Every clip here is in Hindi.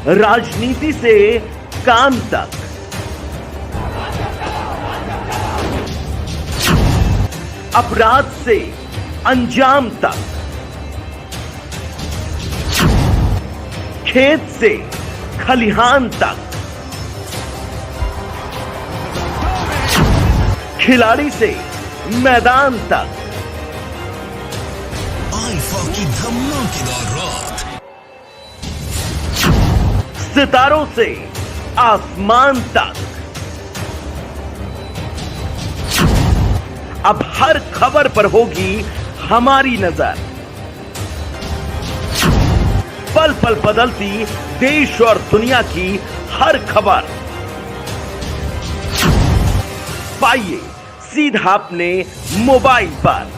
राजनीति से काम तक, अपराध से अंजाम तक, खेत से खलिहान तक, खिलाड़ी से मैदान तक, आईफा की धमाकेदार रात, सितारों से आसमान तक, अब हर खबर पर होगी हमारी नजर। पल पल बदलती देश और दुनिया की हर खबर पाइए सीधा अपने मोबाइल पर।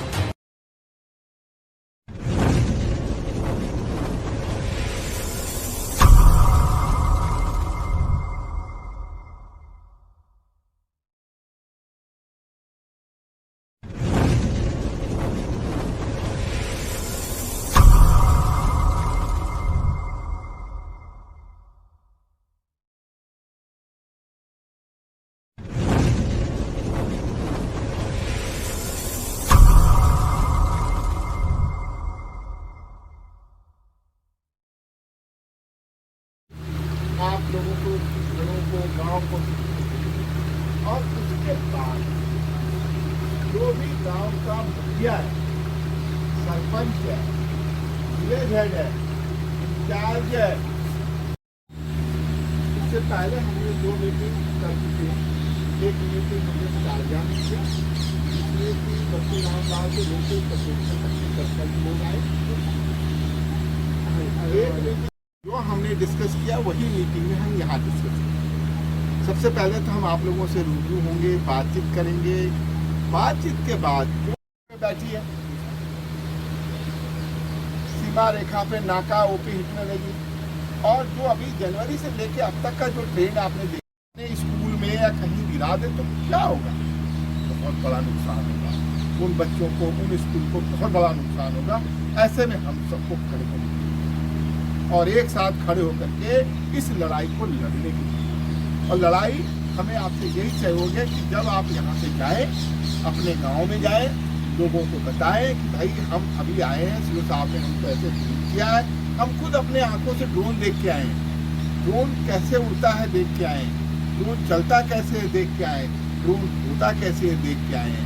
आप लोगों को, घरों को, गांव को, और उसके बाद जो भी गांव का मुखिया है, सरपंच है, विलेज हेड है, इंचार्ज है, इससे पहले हमने 2 मीटिंग कर चुके हैं। एक मीटिंग हमने शाहजहां में की, जिसमें कि बच्चे गाँव के लोकल सरपंच लोग आए। एक मीटिंग जो हमने डिस्कस किया वही मीटिंग में हम यहाँ डिस्कस करेंगे। सबसे पहले तो हम आप लोगों से रूबरू होंगे, बातचीत करेंगे। बातचीत के बाद जो बैठी है सीमा रेखा पे नाका ओपी हिटने लगी, और जो अभी जनवरी से लेके अब तक का जो ट्रेंड आपने देखा, स्कूल में या कहीं गिरा दे तो क्या होगा? बहुत बड़ा नुकसान होगा उन बच्चों को, उन स्कूल को बहुत बड़ा नुकसान होगा। ऐसे में हम सबको खड़े होंगे और एक साथ खड़े होकर के इस लड़ाई को लड़ने की। और लड़ाई हमें आपसे यही सहयोग है कि जब आप यहाँ से जाएं, अपने गांव में जाएं, लोगों को बताएं कि भाई हम अभी आए हैं, सीओ साहब ने हमको ऐसे ट्रीट किया है, हम खुद अपने आंखों से ड्रोन देख के आए हैं, ड्रोन कैसे उड़ता है देख के आए हैं, ड्रोन चलता कैसे है देख के आए, ड्रोन होता कैसे है देख के आए हैं।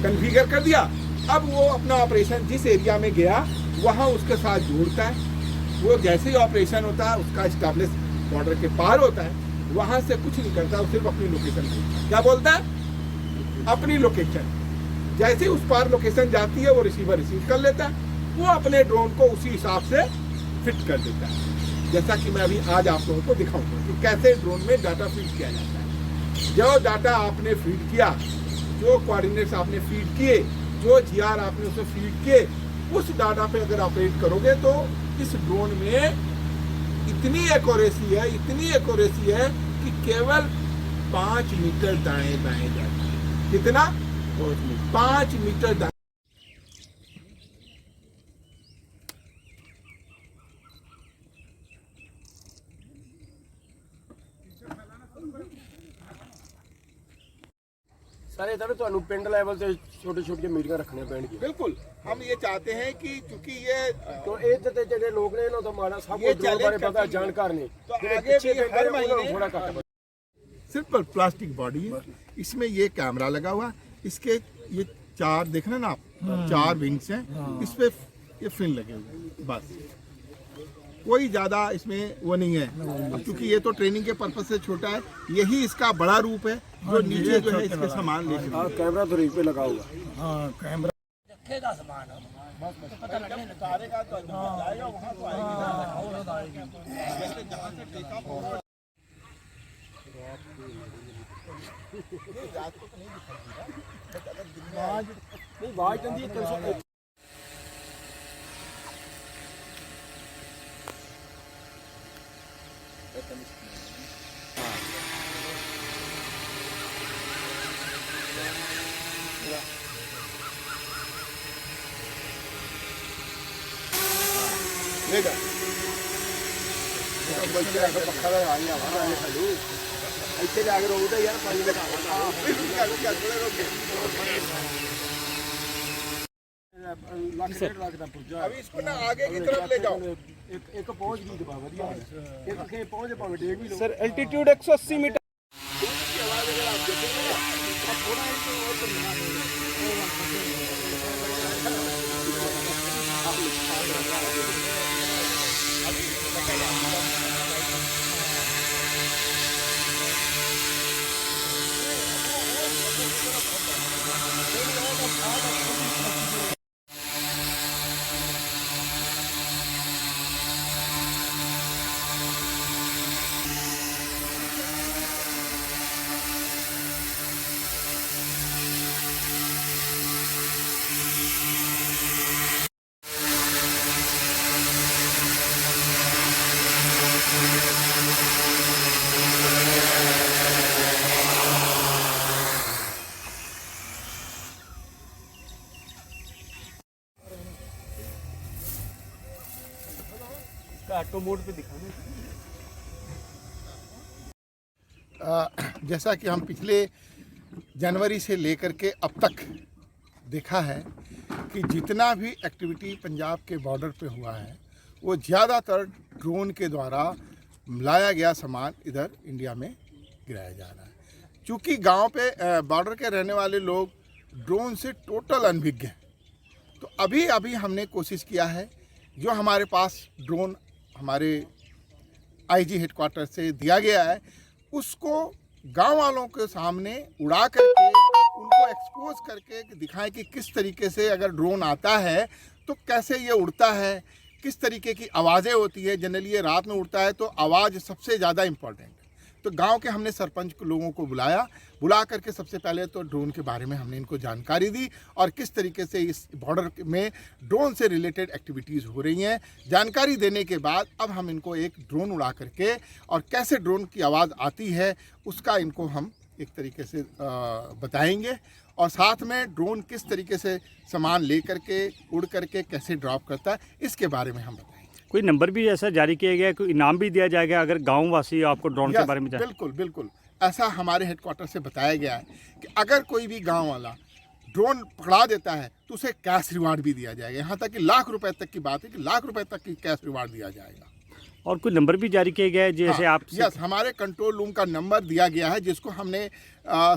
कन्फिगर कर दिया। अब वो अपना ऑपरेशन जिस एरिया में गया वहाँ उसके साथ जोड़ता है। वो जैसे ही ऑपरेशन होता है, उसका स्टैब्लिश बॉर्डर के पार होता है, वहाँ से कुछ नहीं करता, वो सिर्फ अपनी लोकेशन बोलता है। क्या बोलता है? अपनी लोकेशन। जैसे ही उस पार लोकेशन जाती है, वो रिसीवर रिसीव कर लेता है, वो अपने ड्रोन को उसी हिसाब से फिट कर देता है। जैसा कि मैं अभी आज आप लोगों को दिखाऊंगा कि कैसे ड्रोन में डाटा फीड किया जाता है। जो डाटा आपने फीड किया, जो कोऑर्डिनेट्स आपने फीड किए, जो जीआर आपने उसे फीड किए, उस डाटा पे अगर ऑपरेट करोगे तो इस ड्रोन में इतनी एक्यूरेसी है कि केवल 5 मीटर दाएं बाएं जाता है। कितना? 5 मीटर दाएं। ਸਾਰੇ ਇਧਰ ਤੁਹਾਨੂੰ ਪਿੰਡ ਲੈਵਲ ਤੇ ਛੋਟੇ ਛੋਟੀਆਂ ਮੀਟਿੰਗਾਂ ਰੱਖਣੀਆਂ ਪੈਣਗੀਆਂ। बिल्कुल, हम ये चाहते हैं कि चूंकि ये तो ਇਹ ਤੇ ਜਿਹੜੇ ਲੋਕ ਨੇ ਇਹਨਾਂ ਤੋਂ ਮਾੜਾ ਸਭ ਕੁਝ ड्रोन बारे पता जानकार नहीं, तो ਜਿਹੜੇ आगे ਪਿੱਛੇ भी बैठे हर हैं, ਉਹਨਾਂ ਨੂੰ महीने थोड़ा घੱਟ सिंपल प्लास्टिक बॉडी है, इसमें ये कैमरा लगा हुआ है, इसके ये 4 देख रहे हैं ना आप, 4 विंग्स हैं, इस पे ये फिन लगे हुए हैं, बस कोई ज्यादा इसमें वो नहीं है। अब चूंकि ये तो ट्रेनिंग के पर्पज से छोटा है, यही इसका बड़ा रूप है जो नीचे जो है इसके सामान लेके। हाँ, कैमरा तो रिंग पे लगा हुआ। हाँ, कैमरा रखेगा सामान, पता लगने उतारेगा तो जाएगा वहाँ तो आएगी ना, जैसे जहाँ से टेकअप होगा। ये रात को तो नहीं दिखाई दे रहा, अगर दिन में आज नहीं आवाज आती है 300 लेगा। बच्चे आके पक्का लगा नहीं आवा ना खाली ਇੱਥੇ ਜਾ ਕੇ ਰੋਕਦਾ ਯਾਰ ਪਾਣੀ ਦੇ ਲੱਖ ਡੇਢ ਲੱਖ ਦਾ ਪੁੱਜਾ अभी इसको ना आगे की तरफ ले जाओ। ਇੱਕ ਪਹੁੰਚ ਗਈ ਦਬਾ ਵਧੀਆ ਇੱਕ ਖੇ ਪਹੁੰਚ ਭਾਵੇਂ ਡੇਗ ਵੀ ਲੋ सर एल्टीट्यूड 180 मीटर की आवाज अगर आप देखेंगे ना थोड़ा ही तो और ऑटो मोड पे दिखाना। जैसा कि हम पिछले जनवरी से लेकर के अब तक देखा है कि जितना भी एक्टिविटी पंजाब के बॉर्डर पे हुआ है वो ज़्यादातर ड्रोन के द्वारा लाया गया सामान इधर इंडिया में गिराया जा रहा है। चूँकि गांव पे बॉर्डर के रहने वाले लोग ड्रोन से टोटल अनभिज्ञ हैं, तो अभी अभी हमने कोशिश किया है जो हमारे पास ड्रोन हमारे आईजी हेडक्वार्टर से दिया गया है उसको गांव वालों के सामने उड़ा करके उनको एक्सपोज करके दिखाएं कि किस तरीके से अगर ड्रोन आता है तो कैसे ये उड़ता है, किस तरीके की आवाज़ें होती है। जनरली ये रात में उड़ता है तो आवाज़ सबसे ज़्यादा इम्पॉर्टेंट है। तो गांव के हमने सरपंच लोगों को बुला करके सबसे पहले तो ड्रोन के बारे में हमने इनको जानकारी दी और किस तरीके से इस बॉर्डर में ड्रोन से रिलेटेड एक्टिविटीज़ हो रही हैं। जानकारी देने के बाद अब हम इनको एक ड्रोन उड़ा करके और कैसे ड्रोन की आवाज़ आती है उसका इनको हम एक तरीके से बताएंगे और साथ में ड्रोन किस तरीके से सामान ले करके उड़ करके कैसे ड्रॉप करता है इसके बारे में हम बताएंगे। कोई नंबर भी ऐसा जारी किया गया है, कोई इनाम भी दिया जाएगा अगर गाँव वासी आपको ड्रोन के बारे में जाने? बिल्कुल बिल्कुल ऐसा हमारे हेडक्वार्टर से बताया गया है कि अगर कोई भी गांव वाला ड्रोन पकड़ा देता है तो उसे कैश रिवार्ड भी दिया जाएगा। यहाँ तक कि लाख रुपए तक की बात है कि लाख रुपए तक की कैश रिवार्ड दिया जाएगा। और कोई नंबर भी जारी किया गया है जैसे आप? यस, हमारे कंट्रोल रूम का नंबर दिया गया है जिसको हमने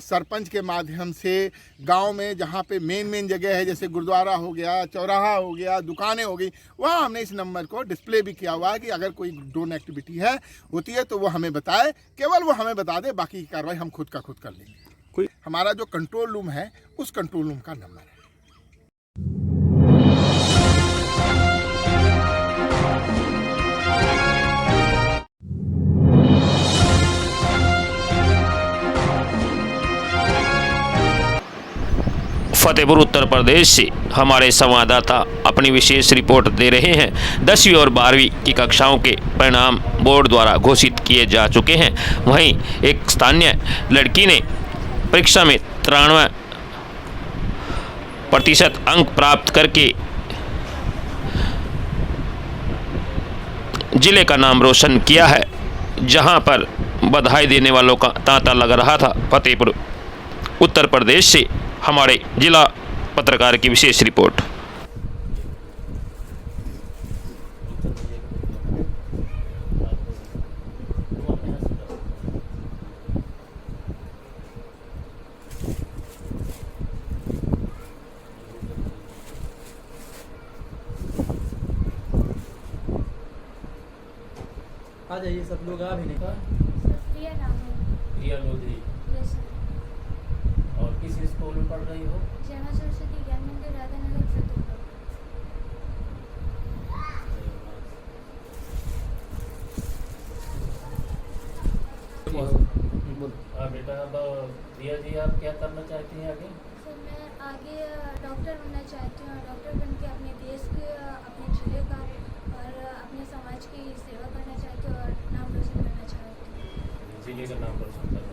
सरपंच के माध्यम से गांव में जहां पे मेन जगह है जैसे गुरुद्वारा हो गया, चौराहा हो गया, दुकानें हो गई, वहां हमने इस नंबर को डिस्प्ले भी किया हुआ है कि अगर कोई ड्रोन एक्टिविटी है होती है तो वो हमें बताए, केवल वो हमें बता दे, बाकी की कार्रवाई हम खुद कर लेंगे। कोई हमारा जो कंट्रोल रूम है उस कंट्रोल रूम का नंबर है। फतेहपुर उत्तर प्रदेश से हमारे संवाददाता अपनी विशेष रिपोर्ट दे रहे हैं। 10वीं और 12वीं की कक्षाओं के परिणाम बोर्ड द्वारा घोषित किए जा चुके हैं। वहीं एक स्थानीय लड़की ने परीक्षा में 93% अंक प्राप्त करके जिले का नाम रोशन किया है, जहां पर बधाई देने वालों का तांता लग रहा था। फतेहपुर उत्तर प्रदेश से हमारे जिला पत्रकार की विशेष रिपोर्ट। आ जाइए सब लोग आ भी नहीं का प्रिया नाम है। प्रिया लोधी। Yes sir. और किस स्कूल में पढ़ रही हो? जमा सरस्वती ज्ञान मंदिर राधानगर फतेहपुर। बेटा अब प्रिया जी आप क्या करना चाहती हैं आगे? सर मैं आगे डॉक्टर बनना चाहती हूँ। डॉक्टर बन के अपने देश के, अपने जिले का और अपने समाज की सेवा करना चाहती हूँ और नाम रोशन करना चाहती हूँ। जिले का नाम रोशन करना चाहती हूँ।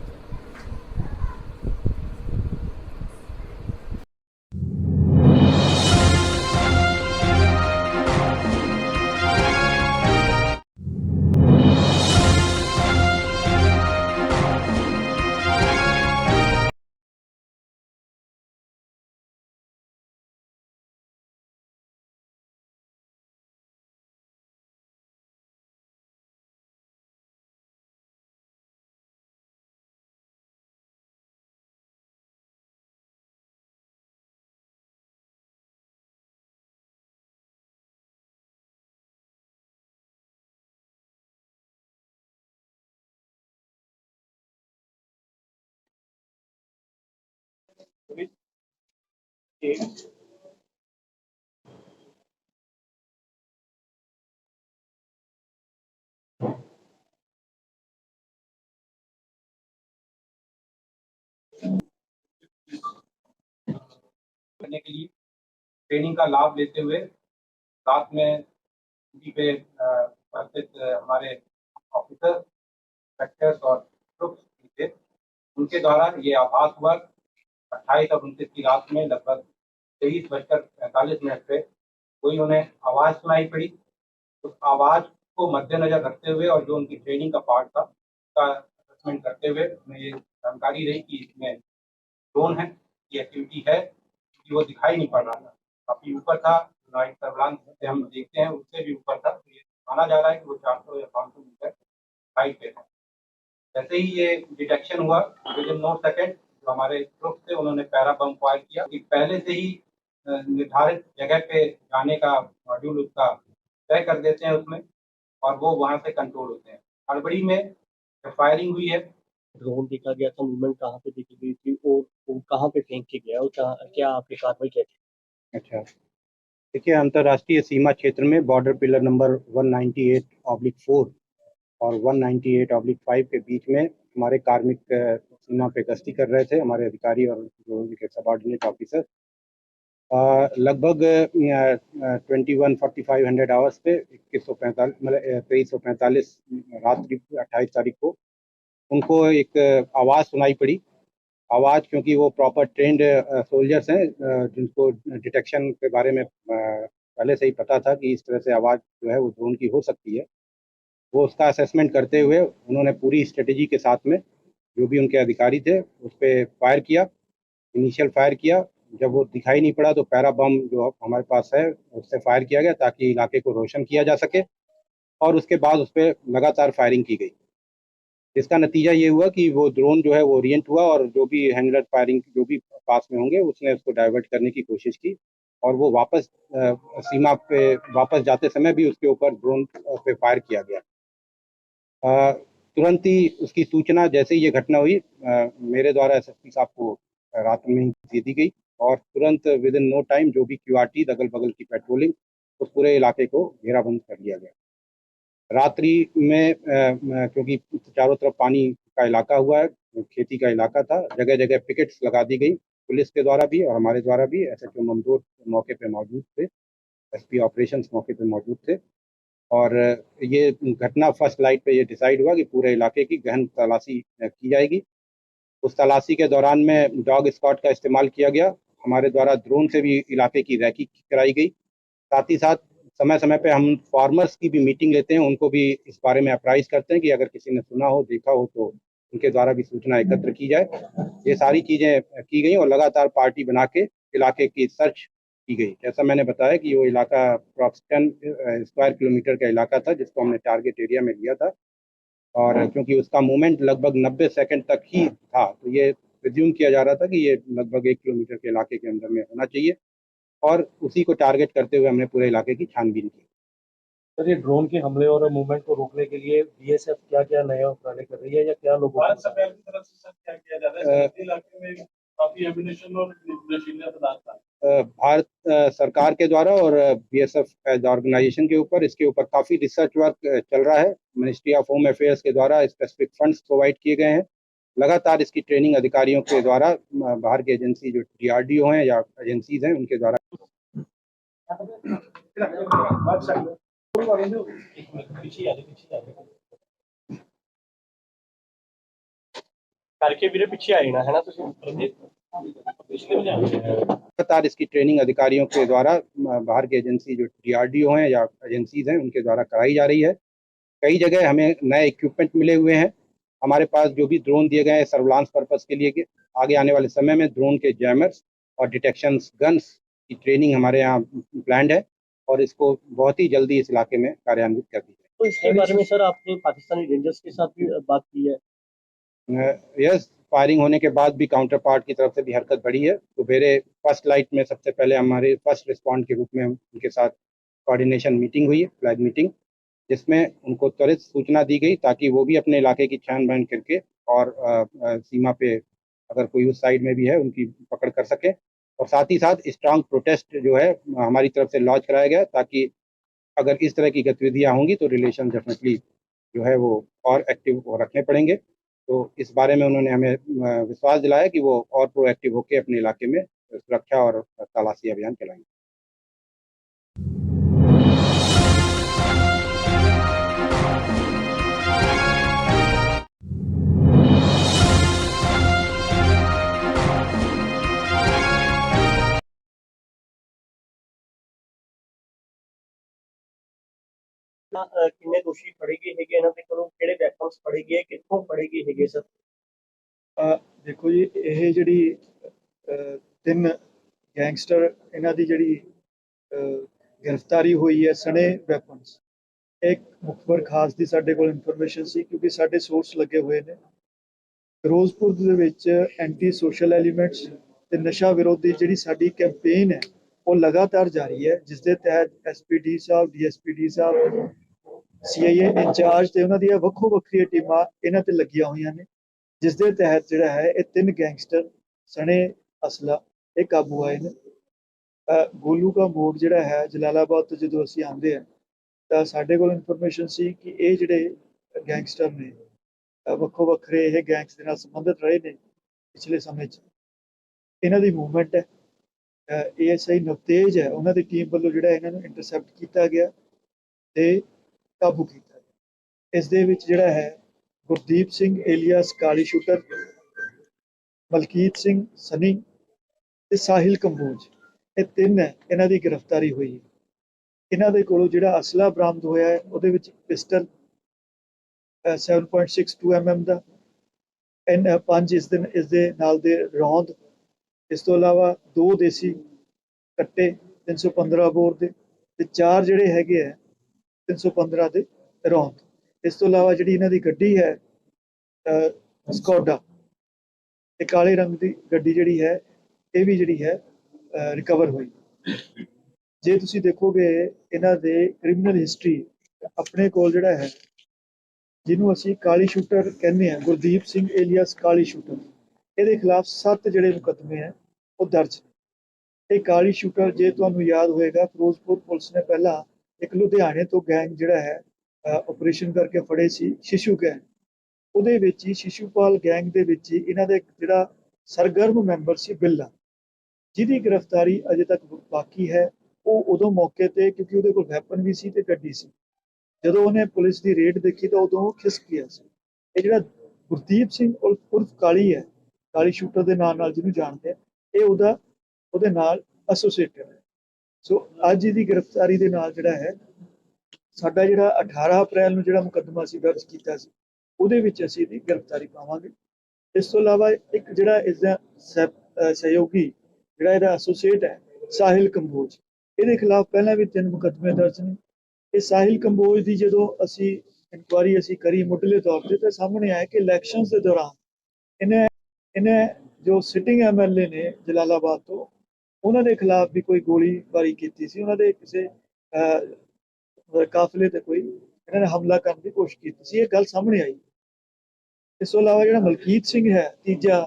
करने के लिए ट्रेनिंग का लाभ लेते हुए रात में ड्यूटी पे उपस्थित हमारे ऑफिसर, इंस्पेक्टर्स और ट्रुप्स थे, उनके द्वारा ये आभास हुआ 28 और 29 की रात में लगभग 23:45 पे कोई उन्हें आवाज़ सुनाई पड़ी। उस आवाज़ को मद्देनजर रखते हुए और जो उनकी ट्रेनिंग का पार्ट था उसका असेसमेंट करते हुए उन्हें ये जानकारी रही कि इसमें ड्रोन है, ये एक्टिविटी है, कि वो दिखाई नहीं पड़ रहा था, काफ़ी ऊपर था, नाइट सर्विलांस से हम देखते हैं उससे भी ऊपर था, तो ये माना जा रहा है कि वो 400 या 500 मीटर हाइट पे था। जैसे ही ये डिटेक्शन हुआ विद इन 9 सेकेंड जो हमारे ग्रुप थे उन्होंने पैरा बम फायर किया कि पहले से ही निर्धारित जगह पे जाने का मॉड्यूल उसका तय कर देते हैं उसमें और वो वहाँ से कंट्रोल होते हैं। हड़बड़ी में फायरिंग हुई है। ड्रोन देखा गया था, मूवमेंट कहाँ पे देखी गई थी और वो कहाँ पे फेंक के गया और क्या आपकी कार्रवाई क्या थी? अच्छा, देखिए अंतर्राष्ट्रीय सीमा क्षेत्र में बॉर्डर पिलर नंबर 198/4 और 198/5 के बीच में हमारे कार्मिक सीमा पे गश्ती कर रहे थे हमारे अधिकारी और जो उनके सबऑर्डिनेट ऑफिसर। लगभग 21:45 आवर्स पे 2145 मतलब 2345 रात्रि 28 तारीख को उनको एक आवाज़ सुनाई पड़ी। आवाज़ क्योंकि वो प्रॉपर ट्रेंड सोल्जर्स हैं जिनको डिटेक्शन के बारे में पहले से ही पता था कि इस तरह से आवाज़ जो है वो ड्रोन की हो सकती है, वो उसका असेसमेंट करते हुए उन्होंने पूरी स्ट्रेटजी के साथ में जो भी उनके अधिकारी थे उस पर फायर किया, इनिशियल फायर किया। जब वो दिखाई नहीं पड़ा तो पैरा बम जो हमारे पास है उससे फायर किया गया ताकि इलाके को रोशन किया जा सके और उसके बाद उस पर लगातार फायरिंग की गई। इसका नतीजा ये हुआ कि वो ड्रोन जो है वो ओरिएंट हुआ और जो भी हैंडलर फायरिंग जो भी पास में होंगे उसने उसको डाइवर्ट करने की कोशिश की और वो वापस सीमा पे वापस जाते समय भी उसके ऊपर ड्रोन पे फायर किया गया। तुरंत ही उसकी सूचना जैसे ही ये घटना हुई मेरे द्वारा एसएसपी साहब को रात में ही दे दी गई और तुरंत विद इन नो टाइम जो भी क्यूआरटी अगल बगल की पेट्रोलिंग उस पूरे इलाके को घेराबंद कर लिया गया। रात्रि में क्योंकि चारों तरफ पानी का इलाका हुआ है, खेती का इलाका था, जगह जगह पिकेट्स लगा दी गई पुलिस के द्वारा भी और हमारे द्वारा भी। एसएचओ ममदूर मौके पे मौजूद थे, एसपी ऑपरेशंस मौके पे मौजूद थे और ये घटना फर्स्ट लाइट पे ये डिसाइड हुआ कि पूरे इलाके की गहन तलाशी की जाएगी। उस तलाशी के दौरान में डॉग स्क्वाड का इस्तेमाल किया गया, हमारे द्वारा ड्रोन से भी इलाके की रैकी कराई गई। साथ ही साथ समय समय पे हम फार्मर्स की भी मीटिंग लेते हैं, उनको भी इस बारे में अप्राइज करते हैं कि अगर किसी ने सुना हो देखा हो तो उनके द्वारा भी सूचना एकत्र की जाए। ये सारी चीज़ें की गई और लगातार पार्टी बना के इलाके की सर्च की गई। जैसा मैंने बताया कि वो इलाका अप्रॉक्स 10 स्क्वायर किलोमीटर का इलाका था जिसको हमने टारगेट एरिया में लिया था और क्योंकि उसका मूवमेंट लगभग 90 सेकंड तक ही था तो ये रिज्यूम किया जा रहा था कि ये लगभग 1 किलोमीटर के इलाके के अंदर में होना चाहिए और उसी को टारगेट करते हुए हमने पूरे इलाके की छानबीन की। सर, ये ड्रोन के हमले और मूवमेंट को रोकने के लिए बीएसएफ क्या क्या नए उपकरण कर रही है या क्या लोगों को भारत सरकार के द्वारा और बीएसएफ एज ऑर्गेनाइजेशन के ऊपर इसके ऊपर काफ़ी रिसर्च वर्क चल रहा है। मिनिस्ट्री ऑफ होम अफेयर्स के द्वारा स्पेसिफिक फंड्स प्रोवाइड किए गए हैं। लगातार इसकी ट्रेनिंग अधिकारियों के द्वारा बाहर की एजेंसी जो डीआरडीओ हैं या एजेंसीज हैं उनके द्वारा लगातार इसकी ट्रेनिंग अधिकारियों के द्वारा बाहर की एजेंसी जो डीआरडीओ हैं या एजेंसीज हैं उनके द्वारा कराई जा रही है। कई जगह हमें नए इक्विपमेंट मिले हुए हैं। हमारे पास जो भी ड्रोन दिए गए हैं सर्विलांस पर्पस के लिए, आगे आने वाले समय में ड्रोन के जैमर्स और डिटेक्शन गन्स की ट्रेनिंग हमारे यहाँ प्लान्ड है और इसको बहुत ही जल्दी इस इलाके में कार्यान्वित कर दी जाए। तो इसके बारे में सर आपने पाकिस्तानी रेंजर्स के साथ भी बात की है? यस, फायरिंग होने के बाद भी काउंटर पार्ट की तरफ से भी हरकत बढ़ी है। तो मेरे फर्स्ट लाइट में सबसे पहले हमारे फर्स्ट रिस्पॉन्ड के रूप में उनके साथ कोऑर्डिनेशन मीटिंग हुई है, फ्लैग मीटिंग, जिसमें उनको त्वरित सूचना दी गई ताकि वो भी अपने इलाके की छानबीन करके और सीमा पे अगर कोई उस साइड में भी है उनकी पकड़ कर सके। और साथ ही साथ स्ट्रांग प्रोटेस्ट जो है हमारी तरफ से लॉन्च कराया गया, ताकि अगर इस तरह की गतिविधियां होंगी तो रिलेशन डेफिनेटली जो है वो और एक्टिव रखने पड़ेंगे। तो इस बारे में उन्होंने हमें विश्वास दिलाया कि वो और प्रोएक्टिव होकर अपने इलाके में सुरक्षा और तलाशी अभियान चलाएंगे। ਕਿੰਨੇ ਦੋਸ਼ੀ ਫੜੇ ਗਏ ਹੈਗੇ, ਇਹਨਾਂ ਦੇ ਕੋਲੋਂ ਕਿਹੜੇ ਵੈਪਨਸ ਫੜੇ ਗਏ, ਕਿੱਥੋਂ ਫੜੇ ਗਏ ਹੈਗੇ ਸਰ? ਦੇਖੋ ਜੀ, ਇਹ ਜਿਹੜੀ ਤਿੰਨ ਗੈਂਗਸਟਰ ਇਹਨਾਂ ਦੀ ਜਿਹੜੀ ਗ੍ਰਿਫਤਾਰੀ ਹੋਈ ਹੈ ਸਣੇ ਵੈਪਨਸ, ਇੱਕ ਮੁਖਬਰ ਖਾਸ ਦੀ ਸਾਡੇ ਕੋਲ ਇਨਫੋਰਮੇਸ਼ਨ ਸੀ, ਕਿਉਂਕਿ ਸਾਡੇ ਸੋਰਸ ਲੱਗੇ ਹੋਏ ਨੇ ਫਿਰੋਜ਼ਪੁਰ ਦੇ ਵਿੱਚ ਐਂਟੀ ਸੋਸ਼ਲ ਐਲੀਮੈਂਟਸ ਤੇ ਨਸ਼ਾ ਵਿਰੋਧੀ ਜਿਹੜੀ ਸਾਡੀ ਕੈਂਪੇਨ ਹੈ ਉਹ ਲਗਾਤਾਰ ਜਾਰੀ ਹੈ, ਜਿਸ ਦੇ ਤਹਿਤ ਐਸਪੀਡੀ ਸਾਹਿਬ, ਡੀਐਸਪੀਡੀ ਸਾਹਿਬ, ਸੀਆਈਏ ਇੰਚਾਰਜ ਤੇ ਉਹਨਾਂ ਦੀਆਂ ਵੱਖੋ ਵੱਖਰੀਆਂ ਟੀਮਾਂ ਇਹਨਾਂ ਤੇ ਲੱਗੀਆਂ ਹੋਈਆਂ ਨੇ, ਜਿਸ ਦੇ ਤਹਿਤ ਜਿਹੜਾ ਹੈ ਇਹ ਤਿੰਨ ਗੈਂਗਸਟਰ ਸਣੇ ਅਸਲਾ ਇਹ ਕਾਬੂ ਆਏ ਨੇ। ਗੋਲੂ ਕਾ ਮੋੜ ਜਿਹੜਾ ਹੈ ਜਲਾਲਾਬਾਦ ਤੋਂ ਜਦੋਂ ਅਸੀਂ ਆਉਂਦੇ ਹਾਂ ਤਾਂ ਸਾਡੇ ਕੋਲ ਇਨਫੋਰਮੇਸ਼ਨ ਸੀ ਕਿ ਇਹ ਜਿਹੜੇ ਗੈਂਗਸਟਰ ਨੇ ਵੱਖੋ ਵੱਖਰੇ ਇਹ ਗੈਂਗਸ ਦੇ ਨਾਲ ਸੰਬੰਧਿਤ ਰਹੇ ਨੇ ਪਿਛਲੇ ਸਮੇਂ 'ਚ। ਇਹਨਾਂ ਦੀ ਮੂਵਮੈਂਟ ਹੈ, ASI ਨਵਤੇਜ ਹੈ, ਉਹਨਾਂ ਦੀ ਟੀਮ ਵੱਲੋਂ ਜਿਹੜਾ ਇਹਨਾਂ ਨੂੰ ਇੰਟਰਸੈਪਟ ਕੀਤਾ ਗਿਆ ਤੇ ਕਾਬੂ ਕੀਤਾ ਗਿਆ। ਇਸ ਦੇ ਵਿੱਚ ਜਿਹੜਾ ਹੈ ਗੁਰਦੀਪ ਸਿੰਘ ਏਲੀਅਸ ਕਾਲੀ ਸ਼ੂਟਰ, ਮਲਕੀਤ ਸਿੰਘ ਸਨੀ ਤੇ ਸਾਹਿਲ ਕੰਬੋਜ, ਇਹ ਤਿੰਨ ਹੈ, ਇਹਨਾਂ ਦੀ ਗ੍ਰਿਫਤਾਰੀ ਹੋਈ ਹੈ। ਇਹਨਾਂ ਦੇ ਕੋਲੋਂ ਜਿਹੜਾ ਅਸਲਾ ਬਰਾਮਦ ਹੋਇਆ ਹੈ ਉਹਦੇ ਵਿੱਚ ਪਿਸਟਲ 7.62 mm ਦਾ, 5 ਇਸ ਦੇ ਨਾਲ ਦੇ ਰੌਂਦ, ਇਸ ਤੋਂ ਇਲਾਵਾ 2 ਦੇਸੀ ਕੱਟੇ 315 ਬੋਰ ਦੇ ਤੇ 4 ਜਿਹੜੇ ਹੈਗੇ ਆ 315 ਦੇ ਰੌਂਦ। ਇਸ ਤੋਂ ਇਲਾਵਾ ਜਿਹੜੀ ਇਹਨਾਂ ਦੀ ਗੱਡੀ ਹੈ ਸਕੋਡਾ, ਇਹ ਕਾਲੇ ਰੰਗ ਦੀ ਗੱਡੀ ਜਿਹੜੀ ਹੈ ਇਹ ਵੀ ਜਿਹੜੀ ਹੈ ਰਿਕਵਰ ਹੋਈ। ਜੇ ਤੁਸੀਂ ਦੇਖੋਗੇ ਇਹਨਾਂ ਦੇ ਕ੍ਰਿਮੀਨਲ ਹਿਸਟਰੀ ਆਪਣੇ ਕੋਲ ਜਿਹੜਾ ਹੈ, ਜਿਹਨੂੰ ਅਸੀਂ ਕਾਲੀ ਸ਼ੂਟਰ ਕਹਿੰਦੇ ਹਾਂ, ਗੁਰਦੀਪ ਸਿੰਘ ਏਲੀਅਸ ਕਾਲੀ ਸ਼ੂਟਰ, ਇਹਦੇ ਖਿਲਾਫ 7 ਜਿਹੜੇ ਮੁਕੱਦਮੇ ਹੈ ਉਹ ਦਰਜ ਨੇ। ਇਹ ਕਾਲੀ ਸ਼ੂਟਰ, ਜੇ ਤੁਹਾਨੂੰ ਯਾਦ ਹੋਏਗਾ, ਫਿਰੋਜ਼ਪੁਰ ਪੁਲਿਸ ਨੇ ਪਹਿਲਾਂ ਇੱਕ ਲੁਧਿਆਣੇ ਤੋਂ ਗੈਂਗ ਜਿਹੜਾ ਹੈ ਆਪਰੇਸ਼ਨ ਕਰਕੇ ਫੜੇ ਸੀ, ਸ਼ਿਸ਼ੂ ਗੈਂਗ। ਉਹਦੇ ਵਿੱਚ ਹੀ ਸ਼ਿਸ਼ੂਪਾਲ ਗੈਂਗ ਦੇ ਵਿੱਚ ਹੀ ਇਹਨਾਂ ਦਾ ਜਿਹੜਾ ਸਰਗਰਮ ਮੈਂਬਰ ਸੀ ਬਿੱਲਾ, ਜਿਹਦੀ ਗ੍ਰਿਫਤਾਰੀ ਅਜੇ ਤੱਕ ਬਾਕੀ ਹੈ। ਉਹ ਉਦੋਂ ਮੌਕੇ ਤੇ, ਕਿਉਂਕਿ ਉਹਦੇ ਕੋਲ ਵੈਪਨ ਵੀ ਸੀ ਤੇ ਗੱਡੀ ਸੀ, ਜਦੋਂ ਉਹਨੇ ਪੁਲਿਸ ਦੀ ਰੇਡ ਦੇਖੀ ਤਾਂ ਉਦੋਂ ਉਹ ਖਿਸਕ ਗਿਆ ਸੀ। ਇਹ ਜਿਹੜਾ ਗੁਰਦੀਪ ਸਿੰਘ ਉਰਫ ਕਾਲੀ ਹੈ, ਕਾਲੀ ਸ਼ੂਟਰ ਦੇ ਨਾਂ ਨਾਲ ਜਿਹਨੂੰ ਜਾਣਦੇ ਆ, ਇਹ ਉਹਦੇ ਨਾਲ ਐਸੋਸੀਏਟਡ ਹੈ। ਸੋ ਅੱਜ ਇਹਦੀ ਗ੍ਰਿਫਤਾਰੀ ਦੇ ਨਾਲ ਜਿਹੜਾ ਹੈ ਸਾਡਾ ਜਿਹੜਾ 18 ਅਪ੍ਰੈਲ ਨੂੰ ਜਿਹੜਾ ਮੁਕੱਦਮਾ ਸੀ ਦਰਜ ਕੀਤਾ ਸੀ, ਉਹਦੇ ਵਿੱਚ ਅਸੀਂ ਇਹਦੀ ਗ੍ਰਿਫਤਾਰੀ ਪਾਵਾਂਗੇ। ਇਸ ਤੋਂ ਇਲਾਵਾ ਇੱਕ ਜਿਹੜਾ ਇਸਦਾ ਸਹਿਯੋਗੀ ਜਿਹੜਾ ਇਹਦਾ ਐਸੋਸੀਏਟ ਹੈ ਸਾਹਿਲ ਕੰਬੋਜ, ਇਹਦੇ ਖਿਲਾਫ ਪਹਿਲਾਂ ਵੀ 3 ਮੁਕੱਦਮੇ ਦਰਜ ਨੇ। ਇਹ ਸਾਹਿਲ ਕੰਬੋਜ ਦੀ ਜਦੋਂ ਅਸੀਂ ਇਨਕੁਆਰੀ ਕਰੀ ਮੁੱਢਲੇ ਤੌਰ ਤੇ, ਤਾਂ ਸਾਹਮਣੇ ਆਇਆ ਕਿ ਇਲੈਕਸ਼ਨਸ ਦੇ ਦੌਰਾਨ ਇਹਨੇ ਜੋ ਸਿਟਿੰਗ MLA ਨੇ ਜਲਾਲਾਬਾਦ ਤੋਂ, ਉਹਨਾਂ ਦੇ ਖਿਲਾਫ ਵੀ ਕੋਈ ਗੋਲੀਬਾਰੀ ਕੀਤੀ ਸੀ। ਉਹਨਾਂ ਦੇ ਕਿਸੇ ਕਾਫਲੇ ਤੇ ਕੋਈ ਇਹਨਾਂ ਨੇ ਹਮਲਾ ਕਰਨ ਦੀ ਕੋਸ਼ਿਸ਼ ਕੀਤੀ ਸੀ, ਇਹ ਗੱਲ ਸਾਹਮਣੇ ਆਈ। ਇਸ ਤੋਂ ਇਲਾਵਾ ਜਿਹੜਾ ਮਲਕੀਤ ਸਿੰਘ ਹੈ, ਤੀਜਾ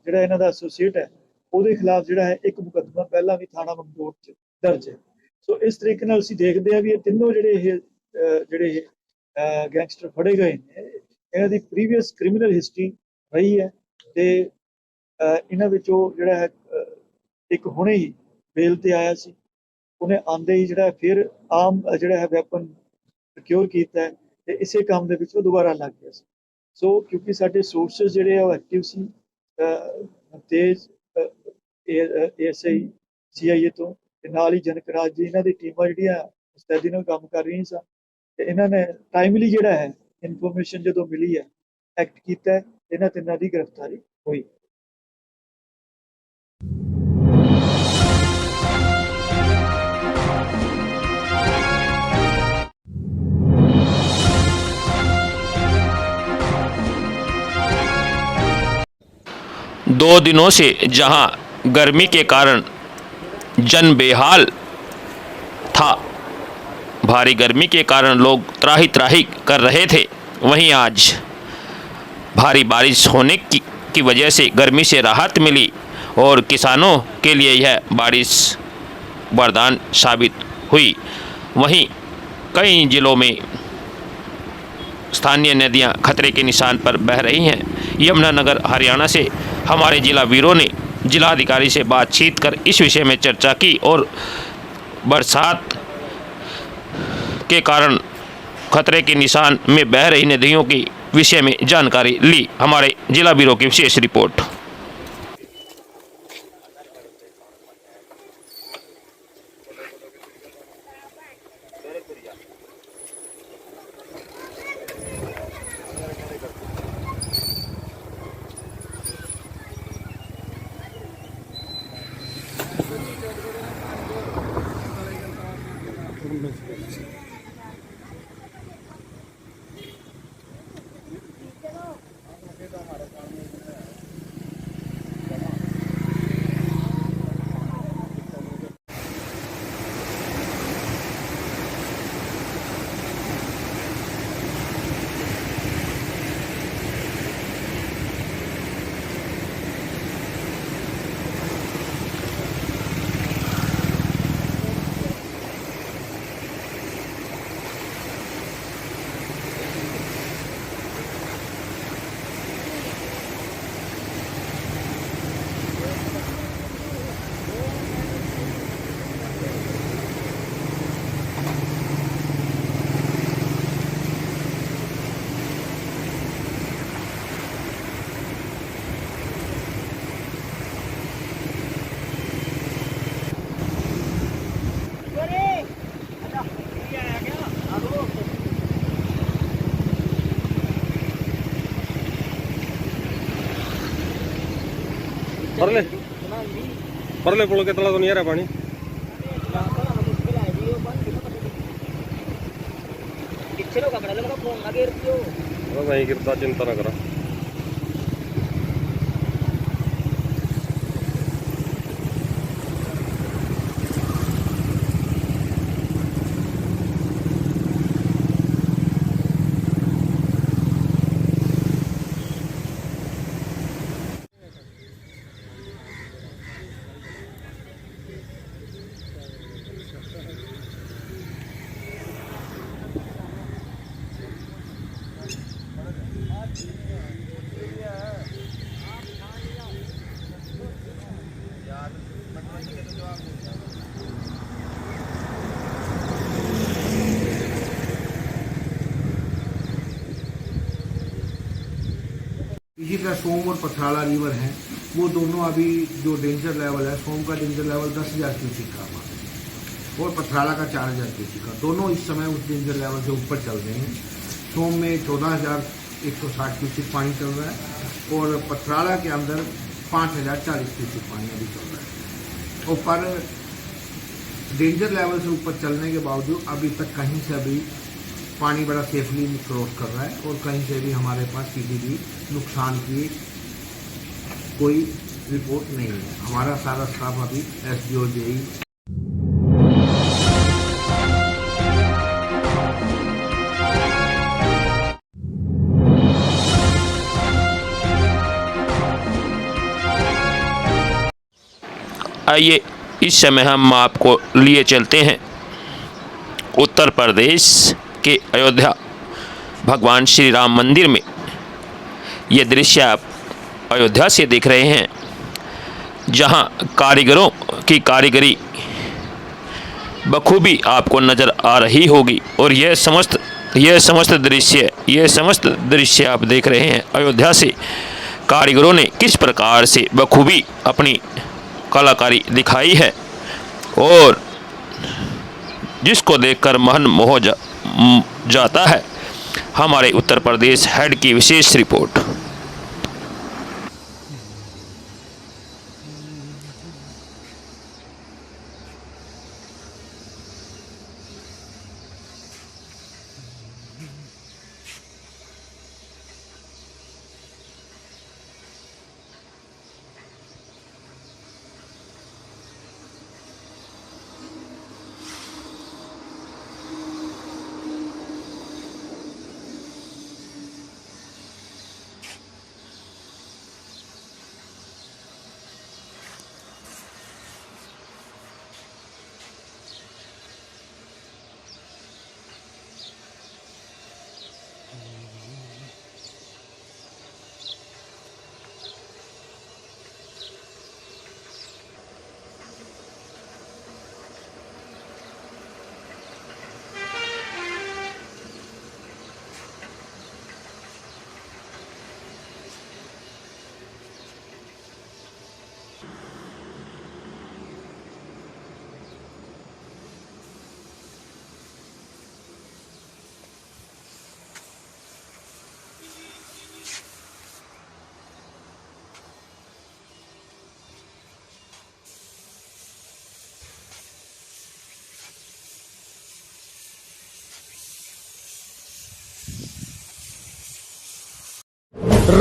ਜਿਹੜਾ ਇਹਨਾਂ ਦਾ ਐਸੋਸੀਏਟ ਹੈ, ਉਹਦੇ ਖਿਲਾਫ ਜਿਹੜਾ ਹੈ 1 ਮੁਕੱਦਮਾ ਪਹਿਲਾਂ ਵੀ ਥਾਣਾ ਮਮਦੋਟ 'ਚ ਦਰਜ ਹੈ। ਸੋ ਇਸ ਤਰੀਕੇ ਨਾਲ ਅਸੀਂ ਦੇਖਦੇ ਹਾਂ ਵੀ ਇਹ ਤਿੰਨੋਂ ਜਿਹੜੇ ਗੈਂਗਸਟਰ ਫੜੇ ਗਏ ਨੇ, ਇਹਨਾਂ ਦੀ ਪ੍ਰੀਵੀਅਸ ਕ੍ਰਿਮੀਨਲ ਹਿਸਟਰੀ ਰਹੀ ਹੈ ਤੇ ਇਹਨਾਂ ਵਿੱਚੋਂ ਜਿਹੜਾ ਹੈ ਇੱਕ ਹੁਣੇ ਹੀ ਬੇਲ ਤੇ ਆਇਆ ਸੀ, ਉਹਨੇ ਆਂਦੇ ਹੀ ਜਿਹੜਾ ਫਿਰ ਆਮ ਜਿਹੜਾ ਹੈ ਵੈਪਨ ਪ੍ਰਕਿਉਰ ਕੀਤਾ ਹੈ ਤੇ ਇਸੇ ਕੰਮ ਦੇ ਵਿੱਚ ਉਹ ਦੁਬਾਰਾ ਲੱਗ ਗਿਆ ਸੀ। ਸੋ ਕਿਉਂਕਿ ਸਾਡੇ ਸੋਰਸਸ ਜਿਹੜੇ ਆ ਉਹ ਐਕਟਿਵ ਸੀ, ਤੇਜ਼ ASI CIA ਤੋਂ ਤੇ ਨਾਲ ਹੀ ਜਨਕ ਰਾਜ ਜੀ, ਇਹਨਾਂ ਦੀ ਟੀਮਾਂ ਜਿਹੜੀਆਂ ਮੁਸਤੈਦੀ ਨਾਲ ਕੰਮ ਕਰ ਰਹੀਆਂ ਸਨ ਤੇ ਇਹਨਾਂ ਨੇ ਟਾਈਮਲੀ ਜਿਹੜਾ ਹੈ ਇਨਫੋਰਮੇਸ਼ਨ ਜਦੋਂ ਮਿਲੀ ਹੈ ਐਕਟ ਕੀਤਾ, ਇਹਨਾਂ ਤਿੰਨਾਂ ਦੀ ਗ੍ਰਿਫਤਾਰੀ ਹੋਈ। दो दिनों से जहां गर्मी के कारण जन बेहाल था, भारी गर्मी के कारण लोग त्राही त्राही कर रहे थे, वहीं आज भारी बारिश होने की की वजह से गर्मी से राहत मिली और किसानों के लिए यह बारिश वरदान साबित हुई। वहीं कई जिलों में स्थानीय नदियां खतरे के निशान पर बह रही हैं। यमुनानगर हरियाणा से हमारे जिला वीरों ने जिलाधिकारी से बातचीत कर इस विषय में चर्चा की और बरसात के कारण खतरे के निशान में बह रही नदियों की विषय में जानकारी ली। हमारे जिला ब्यूरो की विशेष रिपोर्ट। परले पुल के तला तो नहीं आ रहा पानी। नहीं गिरता, चिंता ना करा। इसी तरह सोम और पथराला रिवर हैं, वो दोनों अभी जो डेंजर लेवल है, सोम का डेंजर लेवल 10,000 क्यूसिक का और पथराला का 4,000 क्यूसिक का, दोनों इस समय उस डेंजर लेवल से ऊपर चल रहे हैं। सोम में 14,160 क्यूसिक पानी चल रहा है और पथराला के अंदर 5,040 क्यूसिक पानी अभी चल रहा है। और पर डेंजर लेवल से ऊपर चलने के बावजूद अभी तक कहीं से अभी पानी बड़ा सेफली क्रॉस कर रहा है और कहीं से भी हमारे पास किसी भी नुकसान की कोई रिपोर्ट नहीं है। हमारा सारा स्टाफ अभी SDO JE आइए इस समय हम आपको लिए चलते हैं उत्तर प्रदेश के अयोध्या भगवान श्री राम मंदिर में। ये दृश्य आप अयोध्या से देख रहे हैं, जहां कारीगरों की कारीगरी बखूबी आपको नज़र आ रही होगी। और यह समस्त दृश्य आप देख रहे हैं अयोध्या से कारीगरों ने किस प्रकार से बखूबी अपनी कलाकारी दिखाई है और जिसको देखकर मन मोह जाता है। हमारे उत्तर प्रदेश हेड की विशेष रिपोर्ट।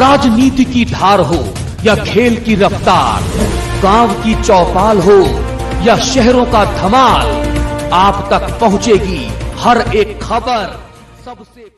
राजनीति की धार हो या खेल की रफ्तार, गांव की चौपाल हो या शहरों का धमाल, आप तक पहुंचेगी हर एक खबर सबसे